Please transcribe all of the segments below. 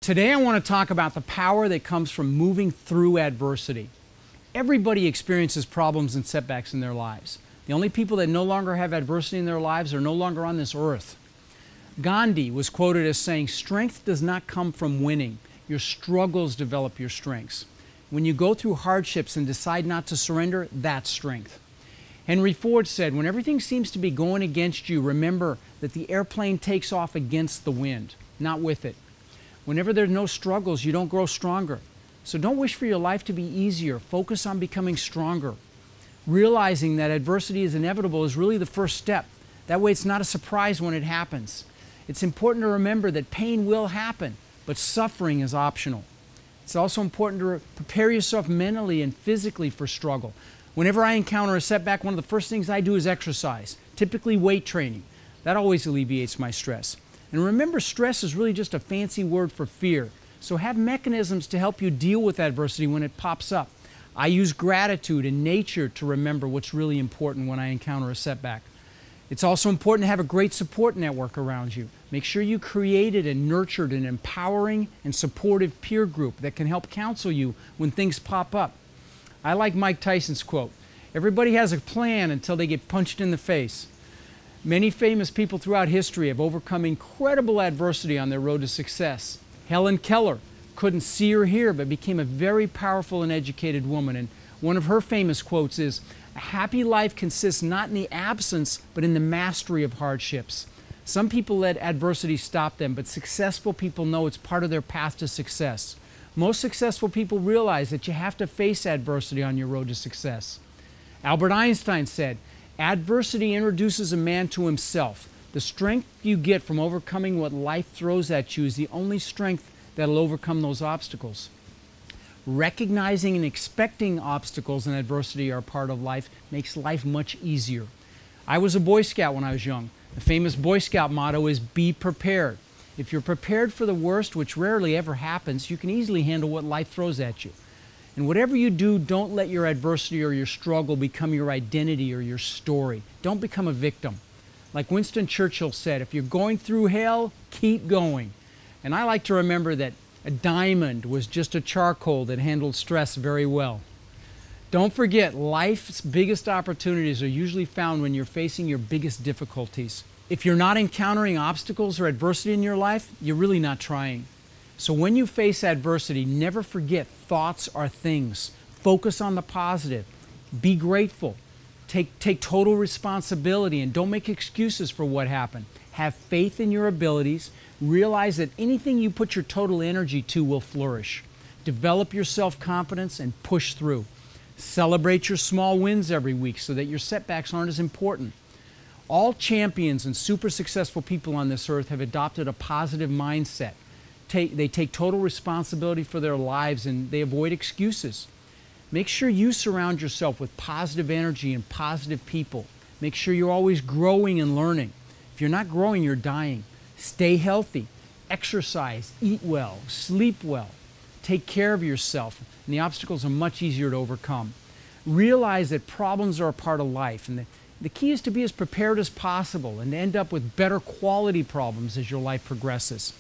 Today I want to talk about the power that comes from moving through adversity. Everybody experiences problems and setbacks in their lives. The only people that no longer have adversity in their lives are no longer on this earth. Gandhi was quoted as saying, "Strength does not come from winning. Your struggles develop your strengths. When you go through hardships and decide not to surrender, that's strength." Henry Ford said, "When everything seems to be going against you, remember that the airplane takes off against the wind, not with it." Whenever there's no struggles, you don't grow stronger. So don't wish for your life to be easier. Focus on becoming stronger. Realizing that adversity is inevitable is really the first step. That way it's not a surprise when it happens. It's important to remember that pain will happen, but suffering is optional. It's also important to prepare yourself mentally and physically for struggle. Whenever I encounter a setback, one of the first things I do is exercise, typically weight training. That always alleviates my stress. And remember, stress is really just a fancy word for fear. So have mechanisms to help you deal with adversity when it pops up. I use gratitude and nature to remember what's really important when I encounter a setback. It's also important to have a great support network around you. Make sure you created and nurtured an empowering and supportive peer group that can help counsel you when things pop up. I like Mike Tyson's quote, "Everybody has a plan until they get punched in the face." Many famous people throughout history have overcome incredible adversity on their road to success. Helen Keller couldn't see or hear, but became a very powerful and educated woman. And one of her famous quotes is, "A happy life consists not in the absence, but in the mastery of hardships." Some people let adversity stop them, but successful people know it's part of their path to success. Most successful people realize that you have to face adversity on your road to success. Albert Einstein said, "Adversity introduces a man to himself. The strength you get from overcoming what life throws at you is the only strength that'll overcome those obstacles." Recognizing and expecting obstacles and adversity are a part of life makes life much easier. I was a Boy Scout when I was young. The famous Boy Scout motto is "Be prepared." If you're prepared for the worst, which rarely ever happens, you can easily handle what life throws at you. And whatever you do, don't let your adversity or your struggle become your identity or your story. Don't become a victim. Like Winston Churchill said, if you're going through hell, keep going. And I like to remember that a diamond was just a charcoal that handled stress very well. Don't forget, life's biggest opportunities are usually found when you're facing your biggest difficulties. If you're not encountering obstacles or adversity in your life, you're really not trying. So when you face adversity, never forget thoughts are things. Focus on the positive. Be grateful. Take total responsibility and don't make excuses for what happened. Have faith in your abilities. Realize that anything you put your total energy to will flourish. Develop your self-confidence and push through. Celebrate your small wins every week so that your setbacks aren't as important. All champions and super successful people on this earth have adopted a positive mindset. They take total responsibility for their lives and they avoid excuses. Make sure you surround yourself with positive energy and positive people. Make sure you're always growing and learning. If you're not growing, you're dying. Stay healthy, exercise, eat well, sleep well. Take care of yourself, and the obstacles are much easier to overcome. Realize that problems are a part of life, and the key is to be as prepared as possible and to end up with better quality problems as your life progresses.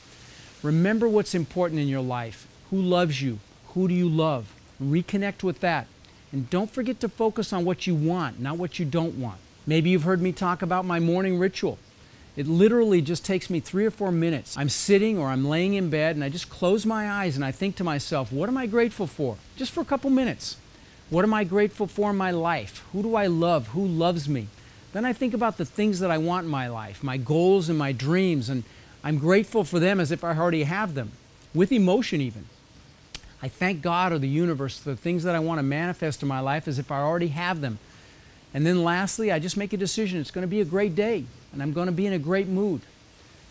Remember what's important in your life. Who loves you? Who do you love? Reconnect with that. And don't forget to focus on what you want, not what you don't want. Maybe you've heard me talk about my morning ritual. It literally just takes me 3 or 4 minutes. I'm sitting or I'm laying in bed and I just close my eyes and I think to myself, what am I grateful for? Just for a couple minutes. What am I grateful for in my life? Who do I love? Who loves me? Then I think about the things that I want in my life, my goals and my dreams, and I'm grateful for them as if I already have them, with emotion even. I thank God or the universe for the things that I want to manifest in my life as if I already have them. And then lastly, I just make a decision. It's going to be a great day, and I'm going to be in a great mood.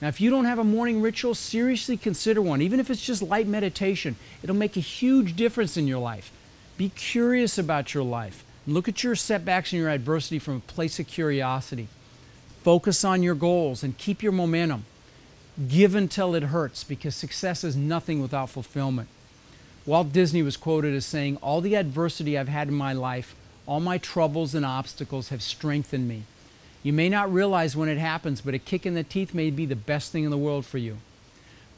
Now, if you don't have a morning ritual, seriously consider one. Even if it's just light meditation, it'll make a huge difference in your life. Be curious about your life. Look at your setbacks and your adversity from a place of curiosity. Focus on your goals and keep your momentum. Give until it hurts, because success is nothing without fulfillment. Walt Disney was quoted as saying, "All the adversity I've had in my life, all my troubles and obstacles have strengthened me." You may not realize when it happens, but a kick in the teeth may be the best thing in the world for you.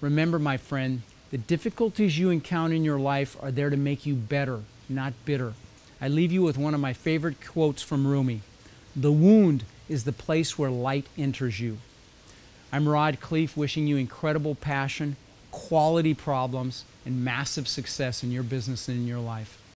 Remember, my friend, The difficulties you encounter in your life are there to make you better, not bitter. I leave you with one of my favorite quotes from Rumi. The wound is the place where light enters you. I'm Rod Khleif, wishing you incredible passion, quality problems, and massive success in your business and in your life.